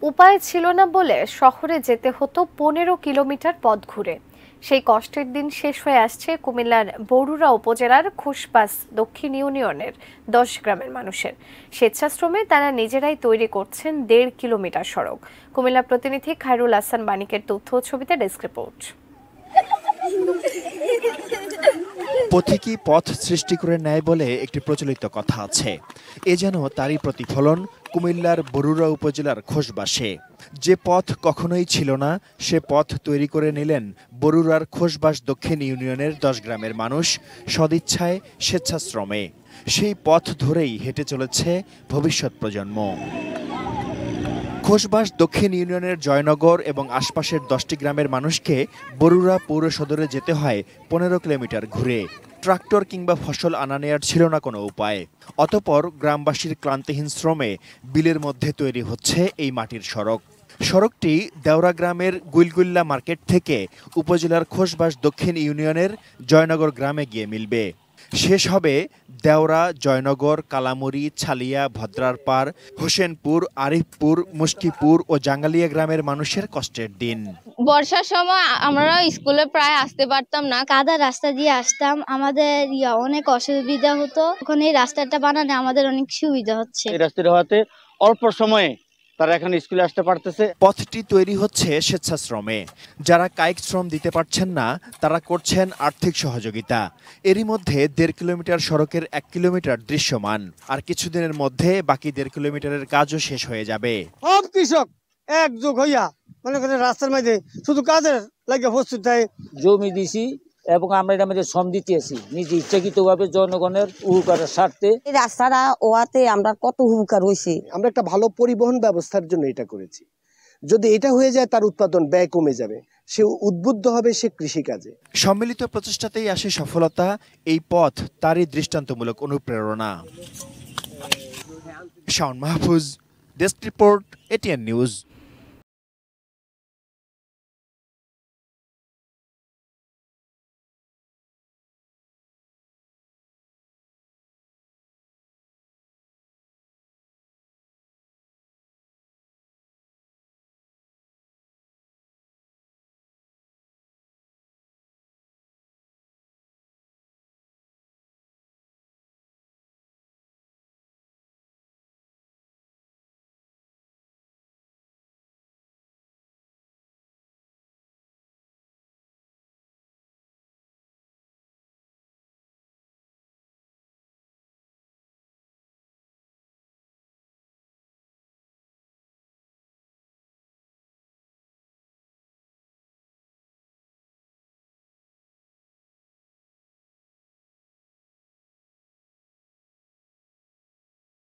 উপায় ছিল না বলে শহরে যেতে হতো 15 কিলোমিটার পথ ঘুরে। সেই কষ্টের দিন শেষ হয়ে আসছে কুমিল্লার বরুড়া উপজেলার খুশবাস দক্ষিণ ইউনিয়নের 10 গ্রামের মানুষের। স্বেচ্ছাশ্রমে তারা নিজেরাই তৈরি করছেন 1.5 কিলোমিটার সড়ক। কুমিল্লা প্রতিনিধি খায়রুল হাসান মানিকের তথ্য ও ছবিতে ডেস্ক রিপোর্ট। পথিকই পথ সৃষ্টি করে নেয় বলে একটি প্রচলিত কথা আছে। এ যেন তারই প্রতিফলন কুমিল্লার বরুড়া উপজেলার খোসবাসে। যে পথ কখনোই ছিল না, সে পথ তৈরি করে নিলেন বরুড়ার খোসবাস দক্ষিণ ইউনিয়নের 10 গ্রামের মানুষ সদিচ্ছায়, স্বেচ্ছাশ্রমে। সেই পথ ধরেই হেঁটে চলেছে ভবিষ্যৎ প্রজন্ম। খোসবাস দক্ষিণ ইউনিয়নের জয়নগর এবং আশপাশের 10টি গ্রামের মানুষকে বরুড়া পৌর সদরে যেতে হয় 15 কিলোমিটার ঘুরে। ট্রাক্টর কিংবা ফসল আনা নেয়ার ছিল না কোনো উপায়। অতঃপর গ্রামবাসীর ক্লান্তিহীন শ্রমে বিলের মধ্যে তৈরি হচ্ছে এই মাটির সড়ক। সড়কটি দেওরা গ্রামের গুইলগুল্লা মার্কেট থেকে উপজেলার খোসবাস দক্ষিণ ইউনিয়নের জয়নগর গ্রামে গিয়ে মিলবে। শেষ হবে দেওরা, জয়নগর, কালামুড়ি, ছালিয়া, ভদ্রারপাড়, হোসেনপুর, আরিফপুর, মুশকিপুর ও জাঙ্গালিয়া গ্রামের মানুষের কষ্টের দিন। বর্ষার সময় আমরা স্কুলে প্রায় আসতে পারতাম না, কাদা রাস্তা দিয়ে আসতাম। আমাদের অনেক অসুবিধা হতো। এখন এই রাস্তাটা বানানো আমাদের অনেক সুবিধা হচ্ছে। এই রাস্তাটা হওয়াতে অল্প সময়ে তারা এখন স্কুলে আসতে পারতেছে। পথটি তৈরি হচ্ছে স্বেচ্ছাশ্রমে। যারা কায়িক শ্রম দিতে পারছেন না, তারা করছেন আর্থিক সহযোগিতা। এরই মধ্যে 1.5 কিলোমিটার সড়কের 1 কিলোমিটার দৃশ্যমান। আর কিছুদিনের মধ্যে বাকি 1.5 কিলোমিটারের কাজও শেষ হয়ে যাবে। সব কৃষক একযোগ হইয়া মনে করেন রাস্তার মধ্যে শুধু কাজের লাগে প্রস্তুত হয়। জমি দিছি এবং আমরা এটার মধ্যে শ্রম দিতেছি নিজে ইচ্ছাকৃতভাবে জনগণের উপকারের স্বার্থে। এই রাস্তাটা ওয়াতে আমরা কত উপকার হয়েছে। আমরা একটা ভালো পরিবহন ব্যবস্থার জন্য এটা করেছি। যদি এটা হয়ে যায়, তার উৎপাদন ব্যয় কমে যাবে, সে উদ্বুদ্ধ হবে সে কৃষিকাজে। সম্মিলিত প্রচেষ্টাতেই আসে সফলতা। এই পথ তারই দৃষ্টান্তমূলক অনুপ্রেরণা। Shaon Mahfuz, desk report, ATN news.